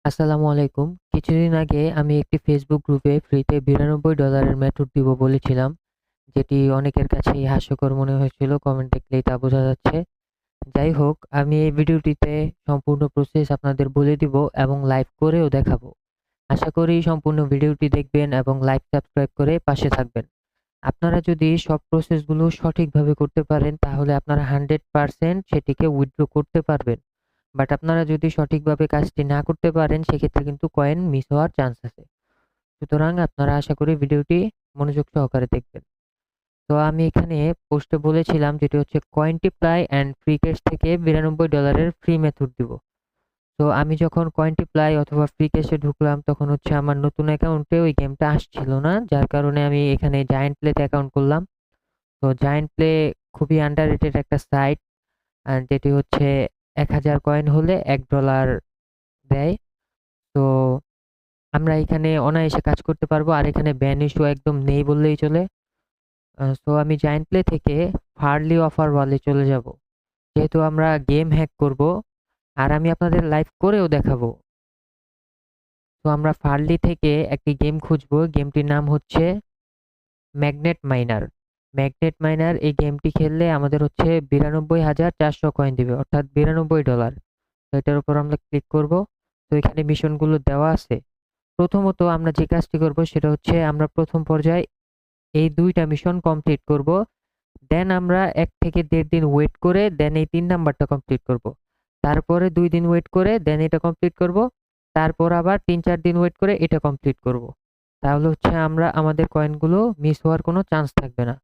আসসালামু আলাইকুম। কিছুদিন আগে আমি একটি ফেসবুক গ্রুপে ফ্রিতে $92 মেথড দিব বলেছিলাম, যেটি অনেকের কাছেই হাস্যকর মনে হয়েছিল। কমেন্ট দেখলেই তা বোঝা যাচ্ছে। যাই হোক, আমি এই ভিডিওটিতে সম্পূর্ণ প্রসেস আপনাদের বলে দিব এবং লাইভ করেও দেখাবো। আশা করি সম্পূর্ণ ভিডিওটি দেখবেন এবং লাইক সাবস্ক্রাইব করে পাশে থাকবেন। আপনারা যদি সব প্রসেসগুলো সঠিকভাবে করতে পারেন তাহলে আপনারা 100% সেটিকে উইথড্র করতে পারবেন। বাট আপনারা যদি সঠিকভাবে কাজটি না করতে পারেন সেক্ষেত্রে কিন্তু কয়েন মিস হওয়ার চান্স আছে। সুতরাং আপনারা আশা করি ভিডিওটি মনোযোগ সহকারে দেখবেন। তো আমি এখানে পোস্টে বলেছিলাম যেটি হচ্ছে কয়েনটিপ্লাই অ্যান্ড ফ্রি ক্যাশ থেকে $92 ফ্রি মেথড দিব। তো আমি যখন কয়েনটিপ্লাই অথবা ফ্রি ক্যাশে ঢুকলাম তখন হচ্ছে আমার নতুন অ্যাকাউন্টে ওই গেমটা আসছিল না, যার কারণে আমি এখানে জায়ান্ট প্লেতে অ্যাকাউন্ট করলাম। তো জায়ান্ট প্লে খুবই আন্ডাররেটেড একটা সাইট, যেটি হচ্ছে 1000 কয়েন হলে $1 দেয়। তো আমরা এখানে অনায়াসে কাজ করতে পারবো, আর এখানে ব্যান ইস্যু একদম নেই বললেই চলে। তো আমি জায়ান্ট প্লে থেকে ফার্লি অফার ওয়ালে চলে যাব, যেহেতু আমরা গেম হ্যাক করব আর আমি আপনাদের লাইভ করেও দেখাবো। তো আমরা ফার্লি থেকে একটি গেম খুঁজবো, গেমটির নাম হচ্ছে ম্যাগনেট মাইনার। ম্যাগনেট মাইনার এই গেমটি খেললে আমাদের হচ্ছে 92,400 কয়েন দিবে, অর্থাৎ $92। তো এটার উপর আমরা ক্লিক করব। তো এখানে মিশনগুলো দেওয়া আছে। প্রথমত আমরা যে কাজটি করব সেটা হচ্ছে আমরা প্রথম পর্যায়ে এই 2টা মিশন কমপ্লিট করব। দেন আমরা 1 থেকে 1.5 দিন ওয়েট করে দেন এই 3 নাম্বারটা কমপ্লিট করব। তারপরে 2 দিন ওয়েট করে দেন এটা কমপ্লিট করব। তারপর আবার 3-4 দিন ওয়েট করে এটা কমপ্লিট করব। তাহলে হচ্ছে আমরা আমাদের কয়েনগুলো মিস হওয়ার কোনো চান্স থাকবে না।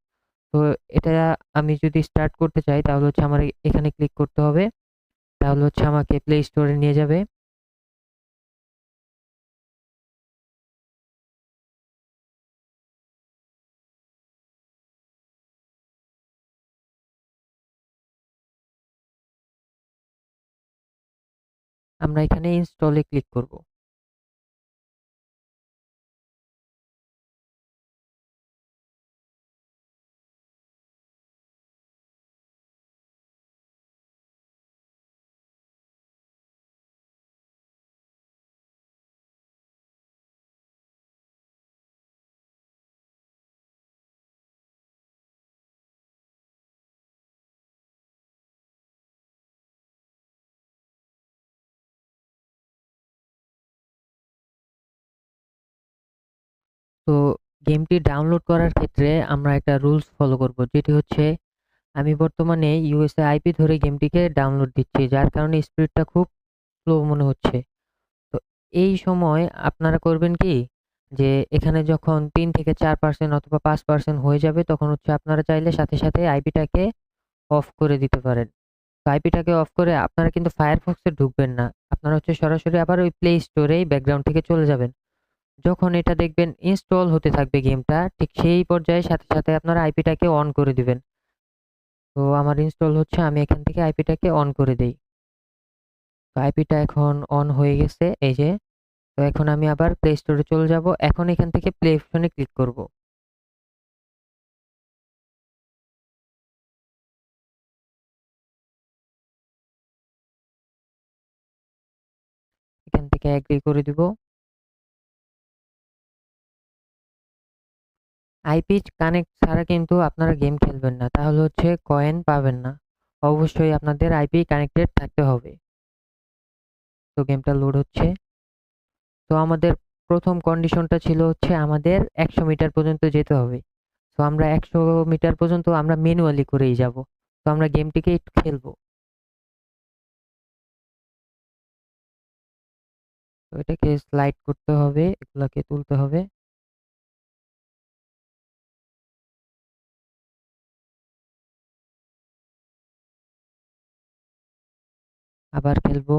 তো এটা আমি যদি স্টার্ট করতে চাই তাহলে হচ্ছে আমার এখানে ক্লিক করতে হবে। তাহলে হচ্ছে আমাকে প্লে স্টোরে নিয়ে যাবে। আমরা এখানে ইনস্টলে ক্লিক করব। তো গেমটি ডাউনলোড করার ক্ষেত্রে আমরা একটা রুলস ফলো করব, যেটি হচ্ছে আমি বর্তমানে ইউএসএ আইপি ধরে গেমটিকে ডাউনলোড দিচ্ছি, যার কারণে স্পিডটা খুব স্লো মনে হচ্ছে। তো এই সময় আপনারা করবেন কি, যে এখানে যখন 3 থেকে 4% অথবা 5% হয়ে যাবে তখন হচ্ছে আপনারা চাইলে সাথে সাথে আইপিটাকে অফ করে দিতে পারেন। তো আইপিটাকে অফ করে আপনারা কিন্তু ফায়ারফক্সে ঢুকবেন না, আপনারা হচ্ছে সরাসরি আবার ওই প্লে স্টোরেই ব্যাকগ্রাউন্ড থেকে চলে যাবেন। যখন এটা দেখবেন ইনস্টল হতে থাকবে গেমটা, ঠিক সেই পর্যায়ে সাথে সাথে আপনারা আইপিটাকে অন করে দিবেন। তো আমার ইনস্টল হচ্ছে, আমি এখান থেকে আইপিটাকে অন করে দেই। তো আইপিটা এখন অন হয়ে গেছে, এই যে। তো এখন আমি আবার প্লে স্টোরে চলে যাব। এখন এখান থেকে প্লে অপশনে ক্লিক করব। এখান থেকে এগ্রি করে দিব। আইপি কানেক্ট ছাড়া কিন্তু আপনারা গেম খেলবেন না, তাহলে হচ্ছে কয়েন পাবেন না। অবশ্যই আপনাদের আইপি কানেক্টেড থাকতে হবে। তো গেমটা লোড হচ্ছে। তো আমাদের প্রথম কন্ডিশনটা ছিল হচ্ছে আমাদের 100 মিটার পর্যন্ত যেতে হবে। তো আমরা 100 মিটার পর্যন্ত আমরা ম্যানুয়ালি করেই যাব। তো আমরা গেমটিকে একটু খেলবো। তো এটাকে স্লাইড করতে হবে, এগুলাকে তুলতে হবে। আবার খেলবো।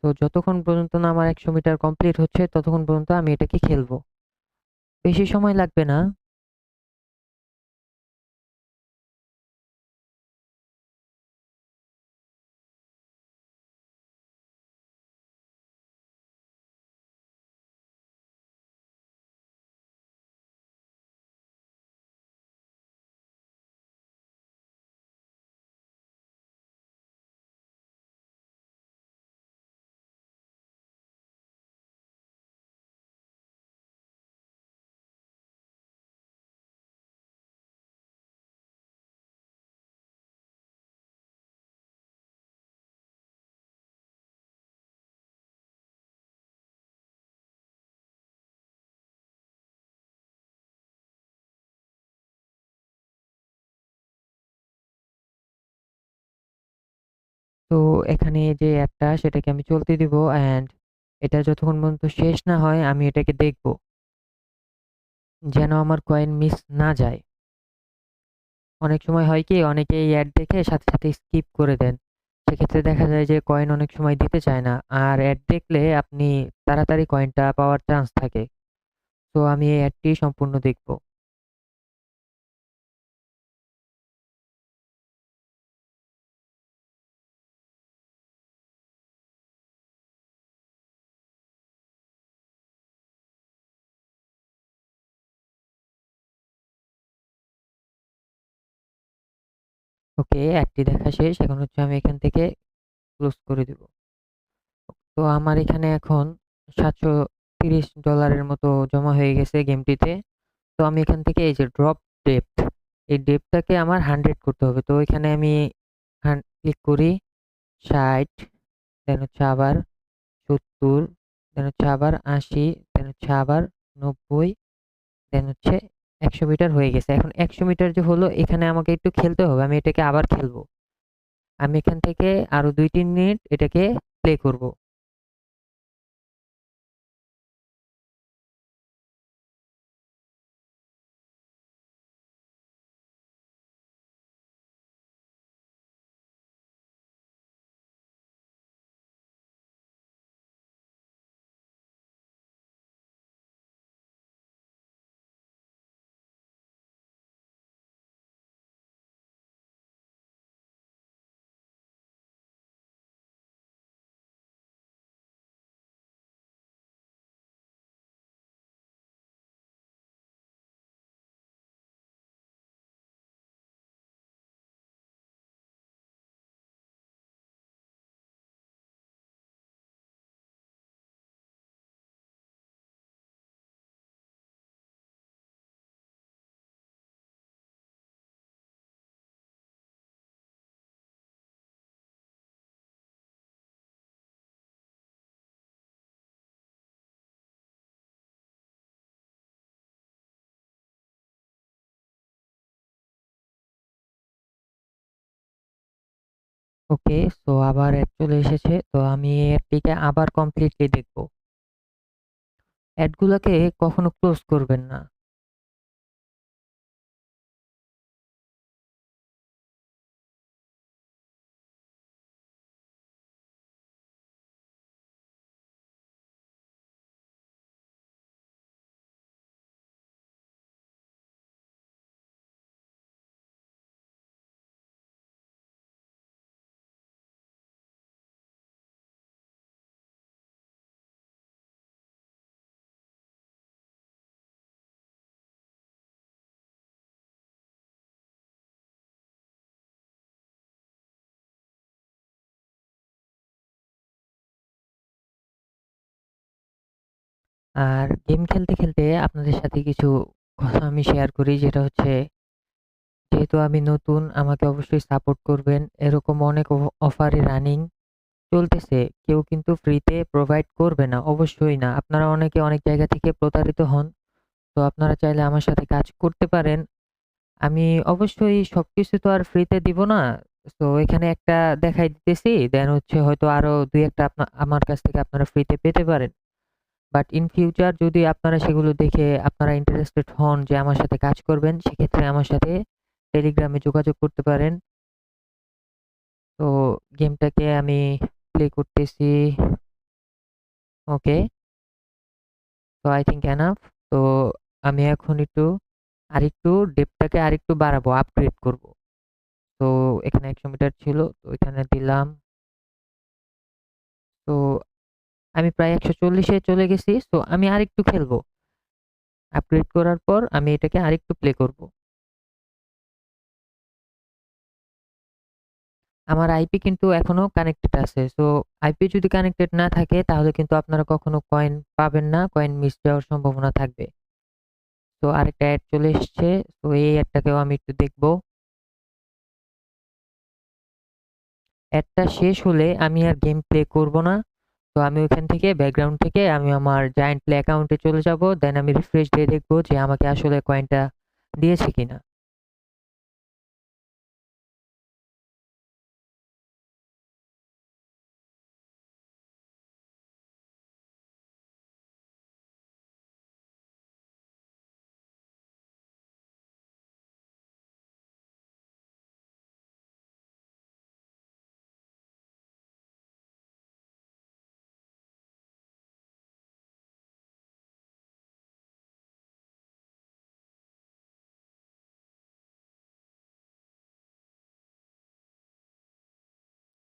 তো যতক্ষণ পর্যন্ত না আমার 100 মিটার কমপ্লিট হচ্ছে ততক্ষণ পর্যন্ত আমি এটাকে খেলবো। বেশি সময় লাগবে না। তো এখানে যে অ্যাডটা সেটাকে আমি চলতে দিব, অ্যান্ড এটা যতক্ষণ পর্যন্ত শেষ না হয় আমি এটাকে দেখব, যেন আমার কয়েন মিস না যায়। অনেক সময় হয় কি, অনেকে এই অ্যাড দেখে সাথে সাথে স্কিপ করে দেন। সেক্ষেত্রে দেখা যায় যে কয়েন অনেক সময় দিতে চায় না। আর অ্যাড দেখলে আপনি তাড়াতাড়ি কয়েনটা পাওয়ার চান্স থাকে। তো আমি এই অ্যাডটি সম্পূর্ণ দেখব। ওকে, অ্যাডটি দেখা শেষ। এখন হচ্ছে আমি এখান থেকে ক্লোজ করে দিব। তো আমার এখানে এখন $730 মতো জমা হয়ে গেছে গেমটিতে। তো আমি এখান থেকে এই যে ড্রপ ডেপ্থ, এই ডেপ্থটাকে আমার 100 করতে হবে। তো এখানে আমি ক্লিক করি 60, দেন হচ্ছে আবার 70, দেন হচ্ছে আবার 80, দেন হচ্ছে আবার 90, দেন হচ্ছে 100 মিটার হয়ে গেছে। এখন 100 মিটার যে হলো, এখানে আমাকে একটু খেলতে হবে। আমি এটাকে আবার খেলবো। আমি এখান থেকে আরো 2-3 মিনিট এটাকে প্লে করব। ওকে, সো আবার অ্যাড চলে এসেছে। তো আমি অ্যাডটিকে আবার কমপ্লিটলি দেখব। অ্যাডগুলোকে কখনো ক্লোজ করবেন না। আর গেম খেলতে খেলতে আপনাদের সাথে কিছু কথা আমি শেয়ার করি, যেটা হচ্ছে, যেহেতু আমি নতুন, আমাকে অবশ্যই সাপোর্ট করবেন। এরকম অনেক অফারে রানিং চলতেছে, কেউ কিন্তু ফ্রিতে প্রোভাইড করবে না, অবশ্যই না। আপনারা অনেকে অনেক জায়গা থেকে প্রতারিত হন। তো আপনারা চাইলে আমার সাথে কাজ করতে পারেন। আমি অবশ্যই সবকিছু তো আর ফ্রিতে দিব না। তো এখানে একটা দেখাই দিতেছি, দেন হচ্ছে হয়তো আরো দুই একটা আমার কাছ থেকে আপনারা ফ্রিতে পেতে পারেন। বাট ইন ফিউচার যদি আপনারা সেগুলো দেখে আপনারা ইন্টারেস্টেড হন যে আমার সাথে কাজ করবেন, সেক্ষেত্রে আমার সাথে টেলিগ্রামে যোগাযোগ করতে পারেন। তো গেমটাকে আমি প্লে করতেছি। ওকে, তো আই থিঙ্ক এনাফ। তো আমি এখন আরেকটু ডেপটাকে আরেকটু বাড়াবো, আপগ্রেড করব। তো এখানে 100 মিটার ছিল, তো এখানে দিলাম। তো আমি প্রায় 140-এ চলে গেছি। তো আমি আরেকটু খেলবো। আপগ্রেড করার পর আমি এটাকে আরেকটু প্লে করব। আমার আইপি কিন্তু এখনো কানেক্টেড আছে। সো আইপি যদি কানেক্টেড না থাকে তাহলে কিন্তু আপনারা কখনো কয়েন পাবেন না, কয়েন মিস যাওয়ার সম্ভাবনা থাকবে। তো আরেকটা অ্যাড চলে এসছে। তো এই অ্যাডটাকেও আমি একটু দেখবো। অ্যাডটা শেষ হলে আমি আর গেম প্লে করব না। তো আমি ওইখান থেকে ব্যাকগ্রাউন্ড থেকে আমি আমার জায়ান্ট প্লে অ্যাকাউন্টে চলে যাব। দেন আমি রিফ্রেশ দিয়ে দেখবো যে আমাকে আসলে কয়েনটা দিয়েছে কিনা।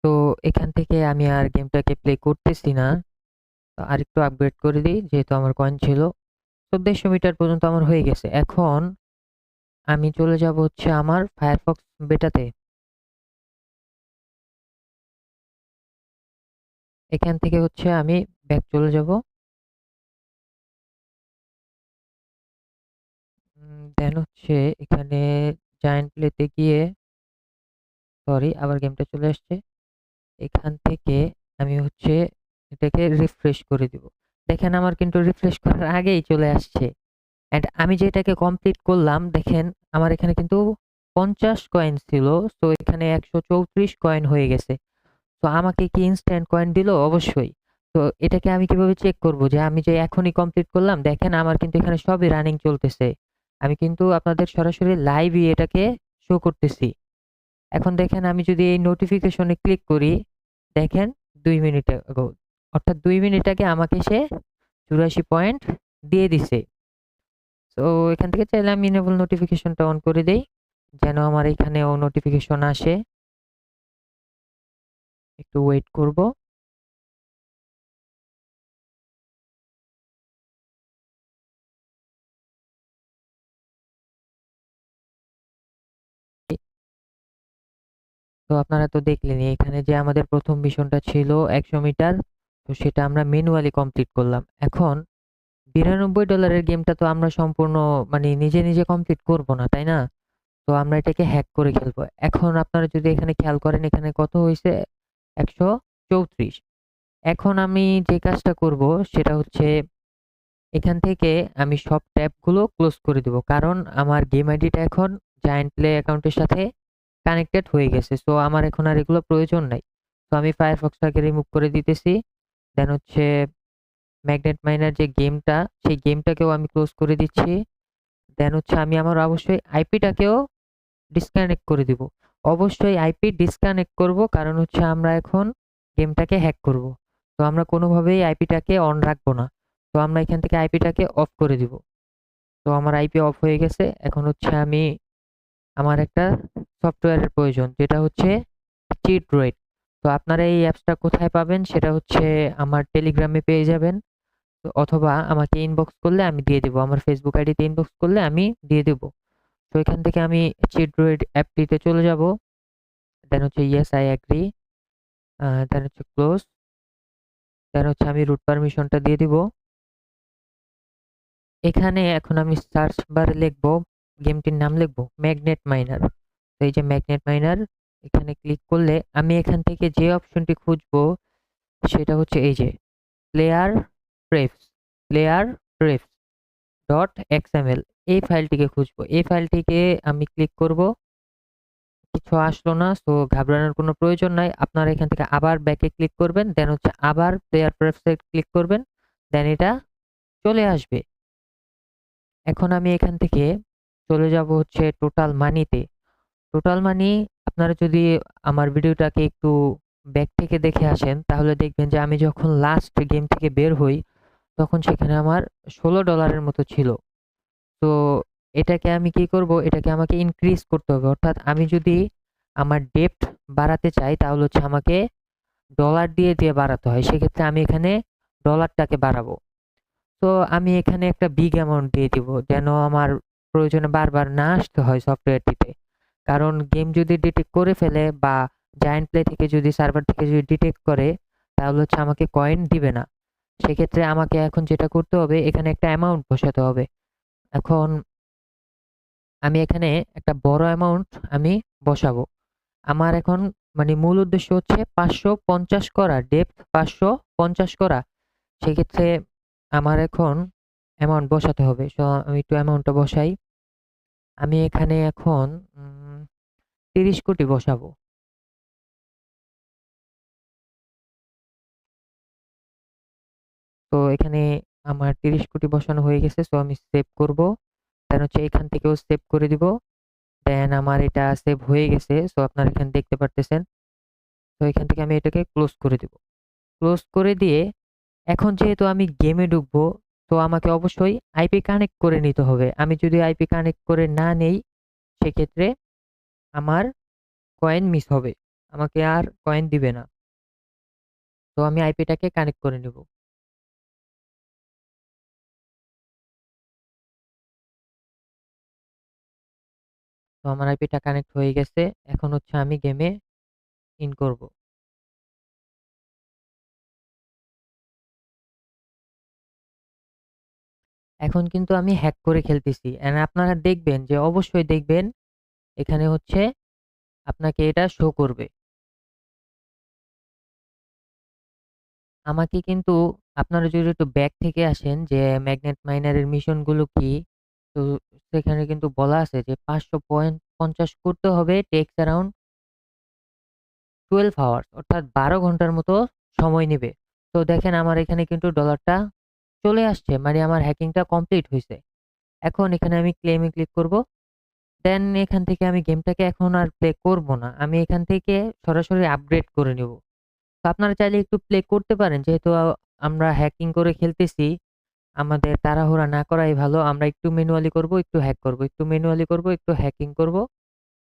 তো এখান থেকে আমি আর গেমটাকে প্লে করতেছি না। আরেকটু আপগ্রেড করে দিই, যেহেতু আমার কয়েন ছিল। 1400 মিটার পর্যন্ত আমার হয়ে গেছে। এখন আমি চলে যাব হচ্ছে আমার ফায়ারফক্স বেটাতে। এখান থেকে হচ্ছে আমি ব্যাক চলে যাব। দেন হচ্ছে এখানে জায়ান্ট প্লেতে গিয়ে, সরি আবার গেমটা চলে আসছে। এখান থেকে আমি হচ্ছে এটাকে রিফ্রেশ করে দিব। দেখেন আমার কিন্তু রিফ্রেশ করার আগেই চলে আসছে। অ্যান্ড আমি যেটাকে কমপ্লিট করলাম, দেখেন আমার এখানে কিন্তু 50 কয়েন ছিল। তো এখানে 134 কয়েন হয়ে গেছে। তো আমাকে কি ইনস্ট্যান্ট কয়েন দিল? অবশ্যই। তো এটাকে আমি কিভাবে চেক করব যে আমি যে এখনই কমপ্লিট করলাম? দেখেন আমার কিন্তু এখানে সবই রানিং চলতেছে। আমি কিন্তু আপনাদের সরাসরি লাইভই এটাকে শো করতেছি। এখন দেখেন আমি যদি এই নোটিফিকেশনে ক্লিক করি, দেখেন 2 মিনিট আগো, অর্থাৎ 2 মিনিট আগে আমাকে সে 84 পয়েন্ট দিয়ে দিছে। তো এখান থেকে চাইলে আমি ইনেবল নোটিফিকেশনটা অন করে দেই, যেন আমার এখানেও নোটিফিকেশন আসে। একটু ওয়েট করব। তো আপনারা তো দেখলেনই এখানে যে আমাদের প্রথম মিশনটা ছিল 100 মিটার। তো সেটা আমরা ম্যানুয়ালি কমপ্লিট করলাম। এখন $92 গেমটা তো আমরা সম্পূর্ণ মানে নিজে নিজে কমপ্লিট করব না, তাই না? তো আমরা এটাকে হ্যাক করে খেলবো। এখন আপনারা যদি এখানে খেয়াল করেন, এখানে কত হয়েছে? 134। এখন আমি যে কাজটা করব সেটা হচ্ছে এখান থেকে আমি সব ট্যাবগুলো ক্লোজ করে দিব, কারণ আমার গেম আইডিটা এখন জায়ান্ট প্লে অ্যাকাউন্টের সাথে কানেক্টেড হয়ে গেছে। সো আমার এখন আর এগুলো প্রয়োজন নাই। তো আমি ফায়ারফক্সটাকে রিমুভ করে দিতেছি। দেন হচ্ছে ম্যাগনেট মাইনার যে গেমটা, সেই গেমটাকেও আমি ক্লোজ করে দিচ্ছি। দেন হচ্ছে আমি আমার অবশ্যই আইপিটাকেও ডিসকানেক্ট করে দিব। অবশ্যই আইপি ডিসকানেক্ট করব, কারণ হচ্ছে আমরা এখন গেমটাকে হ্যাক করব। তো আমরা কোনোভাবেই আইপিটাকে অন রাখবো না। তো আমরা এখান থেকে আইপিটাকে অফ করে দিব। তো আমার আইপি অফ হয়ে গেছে। এখন হচ্ছে আমি আমার একটা সফটওয়্যারের প্রয়োজন, যেটা হচ্ছে চিট রয়েড। তো আপনারা এই অ্যাপসটা কোথায় পাবেন? সেটা হচ্ছে আমার টেলিগ্রামে পেয়ে যাবেন। তো অথবা আমাকে ইনবক্স করলে আমি দিয়ে দেবো, আমার ফেসবুক আইডিতে ইনবক্স করলে আমি দিয়ে দেবো। তো এখান থেকে আমি চিট রয়েড অ্যাপটিতে চলে যাব। দেন হচ্ছে ইয়েস আই অ্যাগ্রি, দেন হচ্ছে ক্লোজ, দেন হচ্ছে আমি রুট পারমিশনটা দিয়ে দিব। এখানে এখন আমি সার্চ বারে লিখবো, গেমটির নাম লিখবো ম্যাগনেট মাইনার। তো এই যে ম্যাগনেট মাইনার, এখানে ক্লিক করলে আমি এখান থেকে যে অপশনটি খুঁজবো সেটা হচ্ছে এই যে প্লেয়ার প্রেফস, প্লেয়ার প্রেফস ডট এক্সএমএল, এই ফাইলটিকে খুঁজবো। এই ফাইলটিকে আমি ক্লিক করব। কিছু আসলো না, সো ঘাবড়ানোর কোনো প্রয়োজন নাই। আপনারা এখান থেকে আবার ব্যাকে ক্লিক করবেন, দেন হচ্ছে আবার প্লেয়ার প্রেফসে ক্লিক করবেন, দেন এটা চলে আসবে। এখন আমি এখান থেকে চলে যাব হচ্ছে টোটাল মানিতে। টোটাল মানি, আপনারা যদি আমার ভিডিওটাকে একটু ব্যাক থেকে দেখে আসেন, তাহলে দেখবেন যে আমি যখন লাস্ট গেম থেকে বের হই, তখন সেখানে আমার $16 মতো ছিল। তো এটাকে আমি কি করব? এটাকে আমাকে ইনক্রিজ করতে হবে। অর্থাৎ আমি যদি আমার ডেপ্ট বাড়াতে চাই, তাহলে হচ্ছে আমাকে ডলার দিয়ে দিয়ে বাড়াতে হয়। সেক্ষেত্রে আমি এখানে ডলারটাকে বাড়াবো। তো আমি এখানে একটা বিগ অ্যামাউন্ট দিয়ে দিব, যেন আমার প্রয়োজনে বারবার না আসতে হয় সফটওয়্যারটিতে। কারণ গেম যদি ডিটেক্ট করে ফেলে বা জায়ান্ট প্লে থেকে যদি সার্ভার থেকে যদি ডিটেক্ট করে, তাহলে হচ্ছে আমাকে কয়েন দিবে না। সেক্ষেত্রে আমাকে এখন যেটা করতে হবে, এখানে একটা অ্যামাউন্ট বসাতে হবে। এখন আমি এখানে একটা বড় অ্যামাউন্ট আমি বসাবো। আমার এখন মানে মূল উদ্দেশ্য হচ্ছে 550 করা, ডেপ্থ 550 করা। সেক্ষেত্রে আমার এখন অ্যামাউন্ট বসাতে হবে। সো আমি একটু অ্যামাউন্টটা বসাই। আমি এখানে এখন 30 কোটি বসাবো। তো এখানে আমার 30 কোটি বসানো হয়ে গেছে। সো আমি সেভ করব। দেন হচ্ছে এখান থেকেও সেভ করে দিব। দেন আমার এটা সেভ হয়ে গেছে। সো আপনারা এখানে দেখতে পারতেছেন। তো এখান থেকে আমি এটাকে ক্লোজ করে দিব। ক্লোজ করে দিয়ে এখন যেহেতু আমি গেমে ঢুকবো, তো আমাকে অবশ্যই আইপি কানেক্ট করে নিতে হবে। আমি যদি আইপি কানেক্ট করে না নেই, সেক্ষেত্রে আমার কয়েন মিস হবে। আমাকে আর কয়েন দিবে না। তো আমি আইপিটাকে কানেক্ট করে নিব। তো আমার আইপিটা কানেক্ট হয়ে গেছে। এখন হচ্ছে আমি গেমে ইন করব। এখন কিন্তু আমি হ্যাক করে খেলতেছি। অ্যান্ড আপনারা দেখবেন যে অবশ্যই দেখবেন এখানে হচ্ছে আপনাকে এটা শো করবে। আমাকে কিন্তু আপনারা যদি একটু ব্যাক থেকে আসেন যে ম্যাগনেট মাইনারের মিশনগুলো কি, তো সেখানে কিন্তু বলা আছে যে ৫০০.৫০ করতে হবে টেকস অ্যারাউন্ড 12 আওয়ার্স অর্থাৎ ১২ ঘন্টার মতো সময় নেবে। তো দেখেন আমার এখানে কিন্তু ডলারটা চলে আসছে। মানে আমার হ্যাকিংটা কমপ্লিট হইছে। এখন এখানে আমি ক্লেইমে ক্লিক করব। দেন এখান থেকে আমি গেমটাকে এখন আর প্লে করব না। আমি এখান থেকে সরাসরি আপগ্রেড করে নিব। তো আপনারা চাইলে একটু প্লে করতে পারেন। যেহেতু আমরা হ্যাকিং করে খেলতেছি, আমাদের তাড়াহুড়া না করাই ভালো। আমরা একটু ম্যানুয়ালি করব, একটু হ্যাক করব, একটু ম্যানুয়ালি করব, একটু হ্যাকিং করব।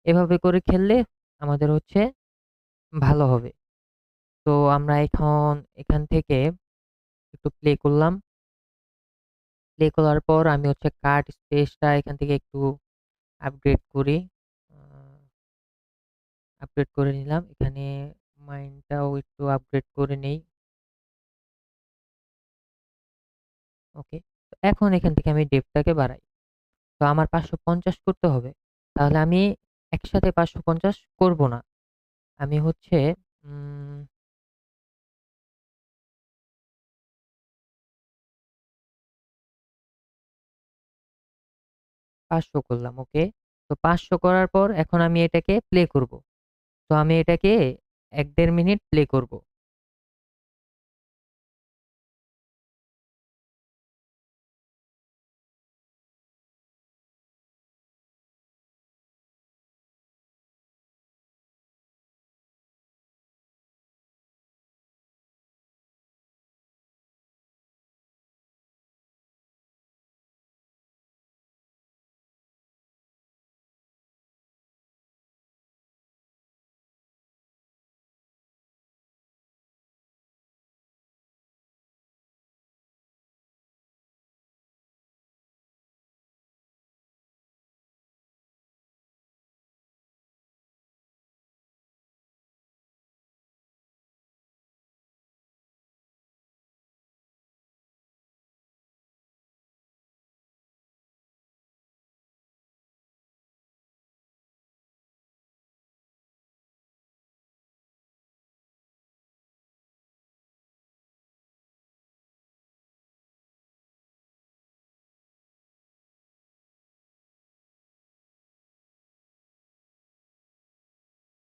এভাবে করে খেললে আমাদের হচ্ছে ভালো হবে। তো আমরা এখন এখান থেকে একটু প্লে করলাম। প্লে করার পর আমি হচ্ছে কার্ড স্পেসটা এখান থেকে একটু আপগ্রেড করি। আ আপগ্রেড করে নিলাম। এখানে মাইন্ডটাও একটু আপগ্রেড করে নেই। ওকে। এখন এখান থেকে আমি ডেপথটাকে বাড়াই। তো আমার ৫৫০ করতে হবে। তাহলে আমি একসাথে ৫৫০ করব না। আমি হচ্ছে উম ৫০০ করলাম। ওকে। তো ৫০০ করার পর এখন আমি এটাকে প্লে করব। তো আমি এটাকে ১-১.৫ মিনিট প্লে করব।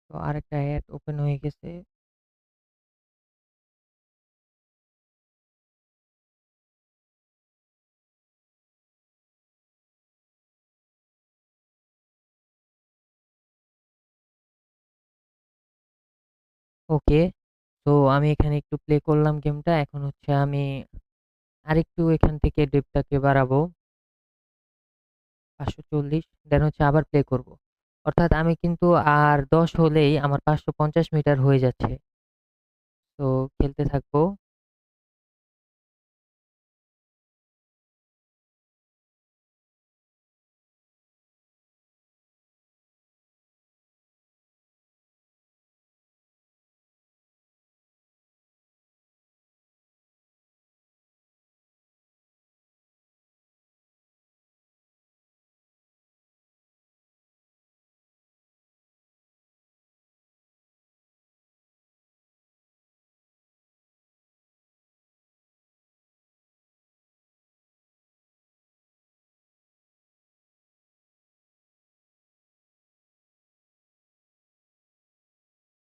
তো আরেকটা অ্যাড ওপেন হয়ে গেছে। ওকে। তো আমি এখানে একটু প্লে করলাম গেমটা। এখন হচ্ছে আমি আরেকটু এখান থেকে ডেপথটাকে বাড়াবো। ৫৪০ দেন হচ্ছে আবার প্লে করব। অর্থাৎ আমি কিন্তু আর ১০ হলেই আমার ৫৫০ মিটার হয়ে যাচ্ছে। তো খেলতে থাকবো।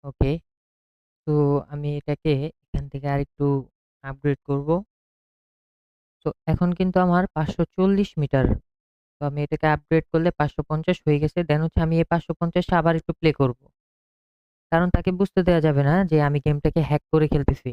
ওকে। তো আমি এটাকে এখান থেকে আরেকটু আপগ্রেড করব। তো এখন কিন্তু আমার ৫৪০ মিটার। তো আমি এটাকে আপগ্রেড করলে ৫৫০ হয়ে গেছে। দেন হচ্ছে আমি এই ৫৫০ টা আবার একটু প্লে করব। কারণ তাকে বুঝতে দেওয়া যাবে না যে আমি গেমটাকে হ্যাক করে খেলতেছি।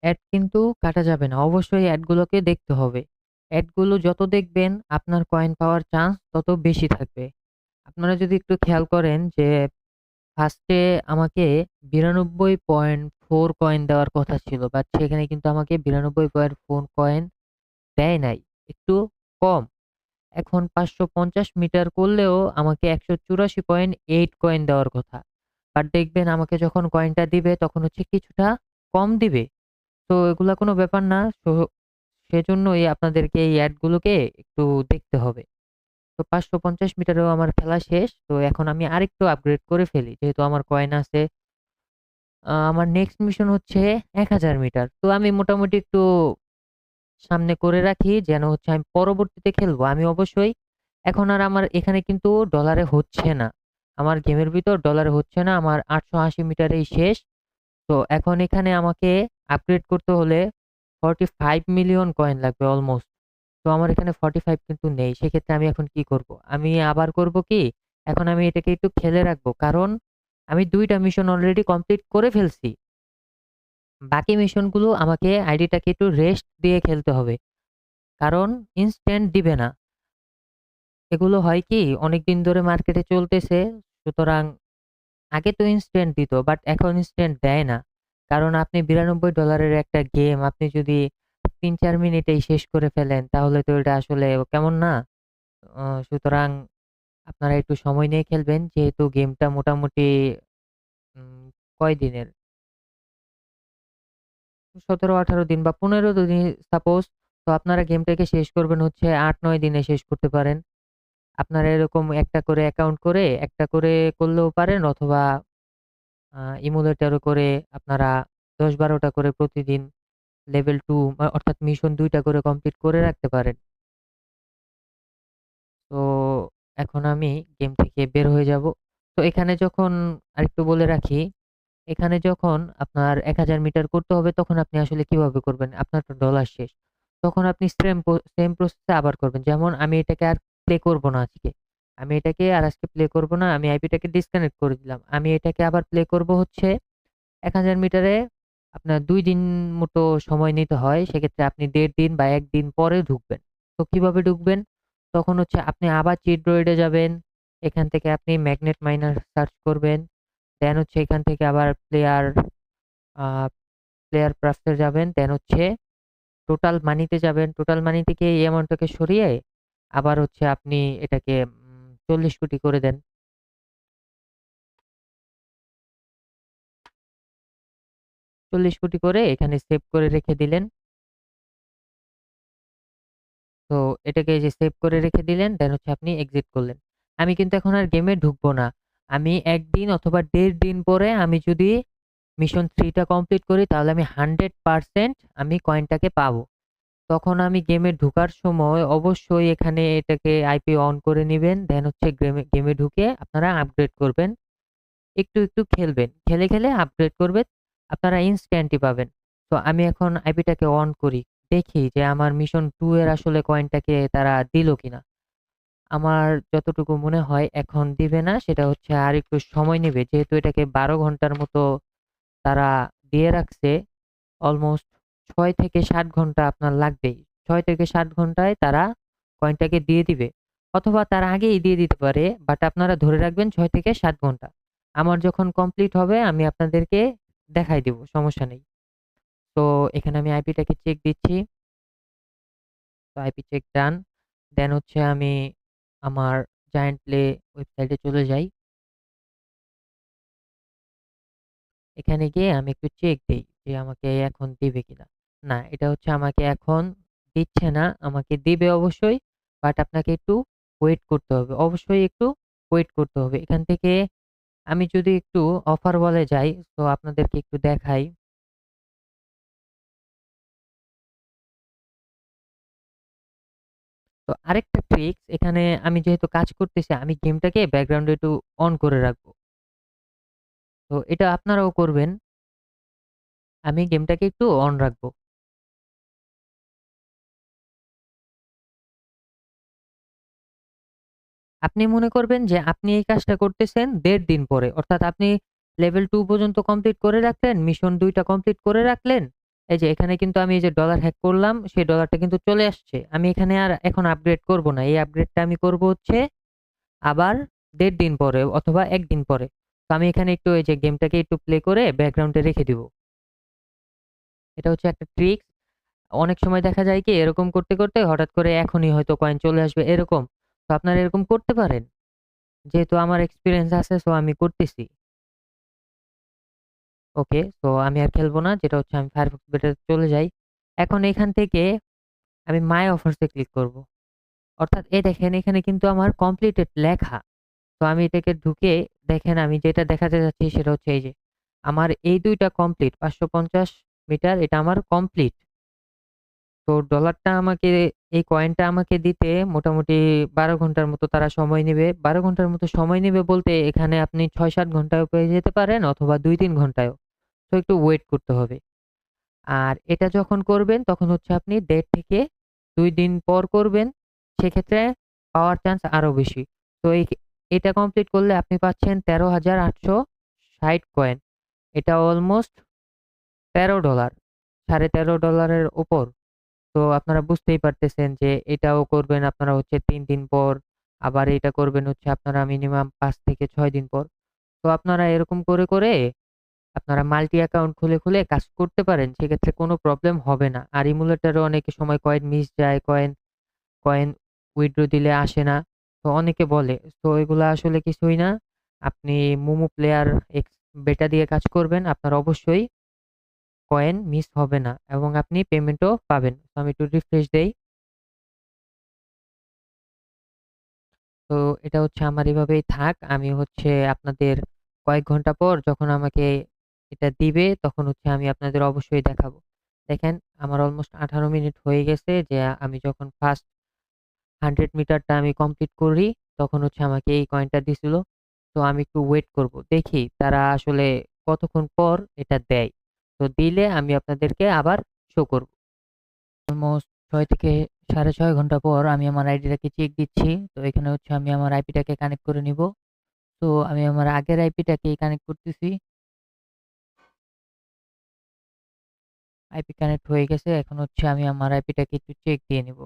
অ্যাড কিন্তু কাটা যাবে না। অবশ্যই অ্যাডগুলোকে দেখতে হবে। অ্যাডগুলো যত দেখবেন আপনার কয়েন পাওয়ার চান্স তত বেশি থাকবে। আপনারা যদি একটু খেয়াল করেন যে ফার্স্টে আমাকে ৯২.৪ কয়েন দেওয়ার কথা ছিল। বাট সেখানে কিন্তু আমাকে ৯২.৪ কয়েন দেয় নাই। একটু কম। এখন ৫৫০ মিটার করলেও আমাকে ১৮৪.৮ কয়েন দেওয়ার কথা। বাট দেখবেন আমাকে যখন কয়েনটা দিবে তখন হচ্ছে কিছুটা কম দিবে। তো এগুলা কোনো ব্যাপার না। সেজন্যই আপনাদেরকে এই অ্যাড গুলোকে একটু দেখতে হবে। তো ৫৫০ মিটারেও আমার খেলা শেষ। তো এখন আমি আরেকটু আপগ্রেড করে ফেলি। যেহেতু আমার কয়েন আছে। আমার নেক্সট মিশন হচ্ছে ১০০০ মিটার। তো আমি মোটামুটি একটু সামনে করে রাখি যেন হচ্ছে আমি পরবর্তীতে খেলবো। আমি অবশ্যই এখন আর আমার এখানে কিন্তু ডলারে হচ্ছে না। আমার গেমের ভিতর ডলারে হচ্ছে না। আমার ৮৮০ মিটারেই শেষ। তো এখন এখানে আমাকে আপগ্রেড করতে হলে 45 মিলিয়ন কয়েন লাগবে অলমোস্ট। তো আমার এখানে 45 কিন্তু নেই। সেক্ষেত্রে আমি এখন কি করব? আমি আবার করব কি? এখন আমি এটাকে একটু খেলে রাখবো। কারণ আমি ২ টা মিশন অলরেডি কমপ্লিট করে ফেলছি। বাকি মিশনগুলো আমাকে আইডিটাকে একটু রেস্ট দিয়ে খেলতে হবে। কারণ ইনস্ট্যান্ট দিবে না। এগুলো হয় কি? অনেকদিন ধরে মার্কেটে চলতেছে। সুতরাং আগে তো ইনস্ট্যান্ট দিত, বাট এখন ইনস্ট্যান্ট দেয় না। কারণ আপনি $৯২ এর একটা গেম আপনি যদি ৩-৪ মিনিটেই শেষ করে ফেলেন, তাহলে তো এটা আসলে কেমন না? সুতরাং আপনারা একটু সময় নিয়ে খেলবেন। যেহেতু গেমটা মোটামুটি উম কয়দিনের? ১৭-১৮ দিন বা ১৫ দিন সাপোজ। তো আপনারা গেমটাকে শেষ করবেন হচ্ছে ৮-৯ দিনে শেষ করতে পারেন। আপনারা এরকম একটা করে অ্যাকাউন্ট করে, একটা করে করলেও পারেন অথবা ইমুলেটর করে আপনারা ১০-১২ টা করে প্রতিদিন লেভেল 2 অর্থাৎ মিশন ২ টা করে কমপ্লিট করে রাখতে পারেন। তো এখন আমি গেম থেকে বের হয়ে যাব। তো এখানে যখন আরেকটু বলে রাখি, এখানে যখন আপনার ১০০০ মিটার করতে হবে তখন আপনি আসলে কিভাবে করবেন? আপনার তো ডলার শেষ। তখন আপনি সেম প্রসেস এ আবার করবেন। যেমন আমি এটাকে আর প্লে করব না আজকে। আমি এটাকে আর আজকে প্লে করব না। আমি আইপিটাকে ডিসকানেক্ট করে দিলাম। আমি এটাকে আবার প্লে করব হচ্ছে ১০০০ মিটারে আপনার ২ দিন মতো সময় নিতে হয়। সেক্ষেত্রে আপনি ১.৫ দিন বা ১ দিন পরে ঢুকবেন। তো কিভাবে ঢুকবেন? তখন হচ্ছে আপনি আবার চিট ড্রয়েডে যাবেন। এখান থেকে আপনি ম্যাগনেট মাইনার সার্চ করবেন। দেন হচ্ছে এখান থেকে আবার আ প্লেয়ার ক্রাফট এ যাবেন। দেন হচ্ছে টোটাল মানিতে যাবেন। টোটাল মানি থেকে এই অ্যামাউন্টটাকে সরিয়ে আবার হচ্ছে আপনি এটাকে ৪০ কোটি করে দেন। ৪০ কোটি করে এখানে সেভ করে রেখে দিলেন। তো এটাকে এই যে সেভ করে রেখে দিলেন, দেন হচ্ছে আপনি এক্সিট করলেন। আমি কিন্তু এখন আর গেমে ঢুকবো না। আমি ১ দিন অথবা ১.৫ দিন পরে আমি যদি মিশন 3 টা কমপ্লিট করি তাহলে আমি 100% আমি কয়েনটাকে পাবো। তখন আমি গেমে ঢুকার সময় অবশ্যই এখানে এটাকে আইপি অন করে নিবেন। দেন হচ্ছে গেমে ঢুকে আপনারা আপগ্রেড করবেন। একটু খেলবেন। খেলে আপগ্রেড করবেন। আপনারা ইনস্ট্যান্টই পাবেন। তো আমি এখন আইপিটাকে অন করি। দেখি যে আমার মিশন 2 এর আসলে কয়েনটাকে তারা দিল কিনা। আমার যতটুকু মনে হয় এখন দিবে না। সেটা হচ্ছে আরেকটু সময় নেবে। যেহেতু এটাকে ১২ ঘন্টার মতো তারা দিয়ে রাখছে। অলমোস্ট ৬ থেকে ৭ ঘন্টা আপনার লাগবেই। ৬ থেকে ৭ ঘন্টায় তারা কয়েনটাকে দিয়ে দিবে। অথবা তার আগেই দিয়ে দিতে পারে। বাট আপনারা ধরে রাখবেন ৬ থেকে ৭ ঘন্টা। আমার যখন কমপ্লিট হবে আমি আপনাদেরকে দেখাই দিব। সমস্যা নেই। তো এখানে আমি আইপিটাকে চেক দিচ্ছি। তো আইপি চেক ডান। দেন হচ্ছে আমি আমার জায়ান্ট প্লে ওয়েবসাইটে চলে যাই। এখানে গিয়ে আমি একটু চেক দেই যে আমাকে এখন দিবে কিনা। না, এটা হচ্ছে আমাকে এখন দিচ্ছে না। আমাকে দিবে অবশ্যই। বাট আপনাকে একটু ওয়েট করতে হবে। অবশ্যই একটু ওয়েট করতে হবে। এখান থেকে আমি যদি একটু অফার ওয়ালে যাই, তো আপনাদেরকে একটু দেখাই। তো আরেকটা ট্রিক্স এখানে আমি যেহেতু কাজ করতেছি, আমি গেমটাকে ব্যাকগ্রাউন্ডে একটু অন করে রাখবো। তো এটা আপনারাও করবেন। আমি গেমটাকে একটু অন রাখবো। আপনি মনে করবেন যে আপনি এই কাজটা করতেছেন ১.৫ দিন পরে। অর্থাৎ আপনি লেভেল 2 পর্যন্ত কমপ্লিট করে রাখলেন, মিশন ২ টা কমপ্লিট করে রাখলেন। এই যে এখানে কিন্তু আমি এই যে ডলার হ্যাক করলাম, সেই ডলারটা কিন্তু চলে আসছে। আমি এখানে আর এখন আপগ্রেড করব না। এই আপগ্রেডটা আমি করব হচ্ছে আবার ১.৫ দিন পরে অথবা ১ দিন পরে। তো আমি এখানে একটু এই যে গেমটাকে একটু প্লে করে ব্যাকগ্রাউন্ডে রেখে দিব। এটা হচ্ছে একটা ট্রিক্স। অনেক সময় দেখা যায় কি এরকম করতে, করতে হঠাৎ করে এখনই হয়তো কয়েন চলে আসবে এরকম। তো আপনারা এরকম করতে পারেন। যেহেতু আমার এক্সপেরিয়েন্স আছে সো আমি করতেছি। ওকে, সো আমি আর খেলবো না। যেটা হচ্ছে আমি Firefox বেটাতে চলে যাই। এখন এখান থেকে আমি মাই অফার্স এ ক্লিক করব। অর্থাৎ দেখেন এখানে কিন্তু আমার কমপ্লিটেড লেখা। তো আমি এটাকে ঢুকে দেখেন আমি যেটা দেখাতে যাচ্ছি সেটা হচ্ছে এই যে আমার এই ২ টা কমপ্লিট ৫৫০ মিটার এটা আমার কমপ্লিট। তো ডলারটা আমাকে এই কয়েনটা আমাকে দিতে মোটামুটি ১২ ঘন্টার মতো তারা সময় নেবে। ১২ ঘন্টার মতো সময় নেবে বলতে এখানে আপনি ৬-৭ ঘন্টায়ও পেয়ে যেতে পারেন অথবা ২-৩ ঘন্টায়ও। তো একটু ওয়েট করতে হবে। আর এটা যখন করবেন তখন হচ্ছে আপনি ১.৫ থেকে ২ দিন পর করবেন। সেক্ষেত্রে পাওয়ার চান্স আরো বেশি। তো এটা কমপ্লিট করলে আপনি পাচ্ছেন $১৩,৮৬০ কয়েন। এটা অলমোস্ট $১৩ $১৩.৫ এর উপর। তো আপনারা বুঝতেই পারতেছেন যে এটাও করবেন আপনারা হচ্ছে ৩ দিন পর, আবার এটা করবেন হচ্ছে আপনারা মিনিমাম ৫ থেকে ৬ দিন পর। তো আপনারা এরকম করে, করে আপনারা মাল্টি অ্যাকাউন্ট খুলে, খুলে কাজ করতে পারেন। সেক্ষেত্রে কোনো প্রবলেম হবে না। আর ইমুলেটরে অনেক সময় কয়েন মিস যায়, কয়েন উইথড্র দিলে আসে না। তো অনেকে বলে। তো এগুলা আসলে কিছুই না। আপনি মোমো প্লেয়ার এক্স বেটা দিয়ে কাজ করবেন। আপনার অবশ্যই কয়েন মিস হবে না এবং আপনি পেমেন্টও পাবেন। তো আমি একটু রিফ্রেশ দেই। তো এটা হচ্ছে আমার এভাবেই থাক। আমি হচ্ছে আপনাদের কয়েক ঘন্টা পর যখন আমাকে এটা দিবে তখন হচ্ছে আমি আপনাদের অবশ্যই দেখাবো। দেখেন আমার অলমোস্ট ১৮ মিনিট হয়ে গেছে যে আমি যখন ফার্স্ট 100 মিটারটা আমি কমপ্লিট করি তখন হচ্ছে আমাকে এই কয়েনটা দিছিল। তো আমি একটু ওয়েট করব। দেখি তারা আসলে কতক্ষণ পর এটা দেয়। তো দিলে আমি আপনাদেরকে আবার শো করব। অলমোস্ট ৬ থেকে ৬.৫ ঘন্টা পর আমি আমার আইডিটাকে চেক দিচ্ছি। তো এখানে হচ্ছে আমি আমার আইপিটাকে কানেক্ট করে নিব। তো আমি আমার আগের আইপিটাকেই কানেক্ট করতেছি। আইপি কানেক্ট হয়ে গেছে। এখন হচ্ছে আমি আমার আইপিটাকে একটু চেক দিয়ে নিব।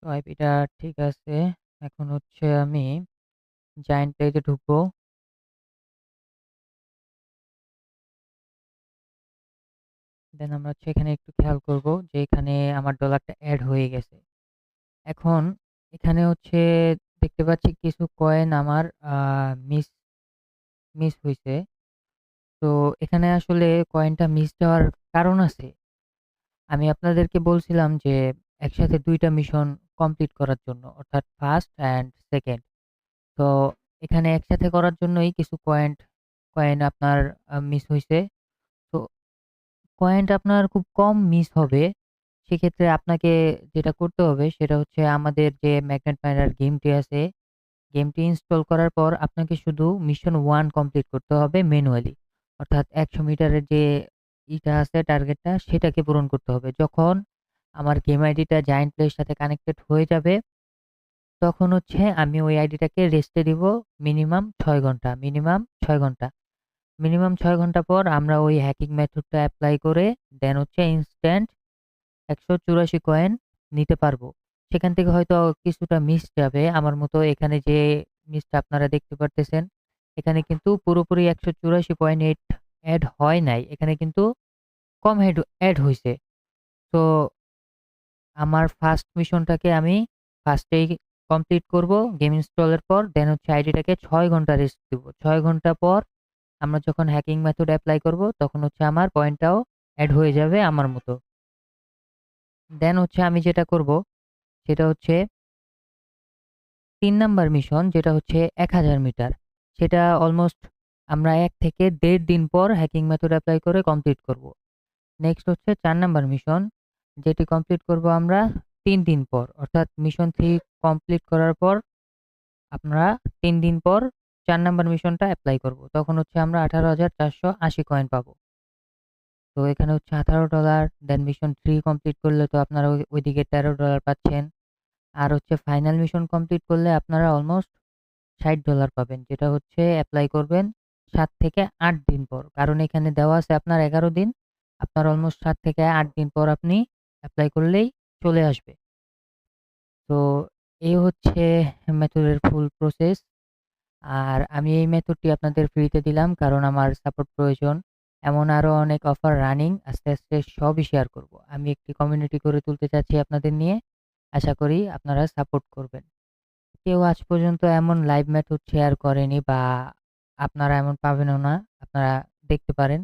তো আইপিটা ঠিক আছে। এখন হচ্ছে আমি জায়ান্ট পেজে ঢুকবো। দেন আমরা হচ্ছে এখানে একটু খেয়াল করব যে এখানে আমার ডলারটা এড হয়ে গেছে। এখন এখানে হচ্ছে দেখতে পাচ্ছি কিছু কয়েন আমার আ মিস মিস হইছে। তো এখানে আসলে কয়েনটা মিস যাওয়ার কারণ আছে। আমি আপনাদেরকে বলছিলাম যে একসাথে ২ টা মিশন কমপ্লিট করার জন্য অর্থাৎ 1st অ্যান্ড 2nd। তো এখানে একসাথে করার জন্যই কিছু কয়েন আপনার মিস হইছে। তো কয়েনটা আপনার খুব কম মিস হবে। সেক্ষেত্রে আপনাকে যেটা করতে হবে সেটা হচ্ছে আমাদের যে ম্যাগনেট মাইনার গেমটি আছে, গেমটি ইনস্টল করার পর আপনাকে শুধু মিশন 1 কমপ্লিট করতে হবে ম্যানুয়ালি। অর্থাৎ ১০০ মিটারের যে আছে টার্গেটটা সেটাকে পূরণ করতে হবে। যখন আমার গেম আইডিটা জায়ান্ট প্লে এর সাথে কানেক্টেড হয়ে যাবে, তখন হচ্ছে আমি ওই আইডিটাকে রেস্টে দিব মিনিমাম ৬ ঘন্টা। মিনিমাম ৬ ঘন্টা পর আমরা ওই হ্যাকিং মেথডটা এপ্লাই করে দেন হচ্ছে ইনস্ট্যান্ট ১৮৪ কয়েন নিতে পারবো। সেখান থেকে হয়তো কিছুটা মিস যাবে। আমার মতো এখানে যে মিসটা আপনারা দেখতে পারতেছেন, এখানে কিন্তু পুরোপুরি ১৮৪ পয়েন্ট এড হয় নাই। এখানে কিন্তু কম এড হইছে। তো আমার ফার্স্ট মিশনটাকে আমি ফার্স্টেই কমপ্লিট করব গেম ইনস্টলের পর। দেন হচ্ছে আইডিটাকে ৬ ঘন্টা রেস্ট দিব। ৬ ঘন্টা পর আমরা যখন হ্যাকিং মেথড এপ্লাই করব তখন হচ্ছে আমার পয়েন্টটাও এড হয়ে যাবে আমার মতো। দেন হচ্ছে আমি যেটা করব সেটা হচ্ছে ৩ নাম্বার মিশন যেটা হচ্ছে ১,০০০ মিটার। সেটা অলমোস্ট আমরা ১ থেকে ১.৫ দিন পর হ্যাকিং মেথড এপ্লাই করে কমপ্লিট করব। নেক্সট হচ্ছে ৪ নাম্বার মিশন যেটি কমপ্লিট করব আমরা ৩ দিন পর। অর্থাৎ মিশন 3 কমপ্লিট করার পর আমরা 3 দিন পর 4 নাম্বার মিশনটা এপ্লাই করব। তখন হচ্ছে আমরা 18,480 কয়েন পাবো। তো এখানে হচ্ছে $18, দেন মিশন 3 কমপ্লিট করলে তো আপনারা ওইদিকে $13 পাচ্ছেন। আর হচ্ছে ফাইনাল মিশন কমপ্লিট করলে আপনারা অলমোস্ট $60 পাবেন, যেটা হচ্ছে এপ্লাই করবেন 7 থেকে 8 দিন পর। কারণ এখানে দেওয়া আছে আপনার 11 দিন। আপনার অলমোস্ট 7 থেকে 8 দিন পর আপনি এপ্লাই করলেই চলে আসবে। তো এই হচ্ছে মেথডের ফুল প্রসেস। আর আমি এই মেথডটি আপনাদের ফ্রিতে দিলাম কারণ আমার সাপোর্ট প্রয়োজন। এমন আরও অনেক অফার রানিং, আস্তে আস্তে সবই শেয়ার করব। আমি একটি কমিউনিটি গড়ে তুলতে চাচ্ছি আপনাদের নিয়ে। আশা করি আপনারা সাপোর্ট করবেন। কেউ আজ পর্যন্ত এমন লাইভ মেথড শেয়ার করেনি বা আপনারা এমন পাবেনও না। আপনারা দেখতে পারেন।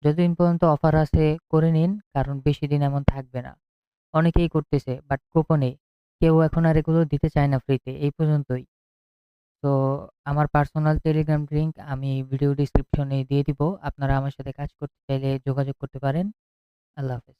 যতদিন পর্যন্ত অফার আছে করে নিন, কারণ বেশি দিন এমন থাকবে না। অনেকেই করতেছে বাট গোপনে। কেউ এখন আর এগুলো দিতে চায় না ফ্রিতে। এই পর্যন্তই। তো আমার পার্সোনাল টেলিগ্রাম লিংক আমি ভিডিও ডেসক্রিপশনে দিয়ে দিব। আপনারা আমার সাথে কাজ করতে চাইলে যোগাযোগ করতে পারেন। আল্লাহ হাফেজ।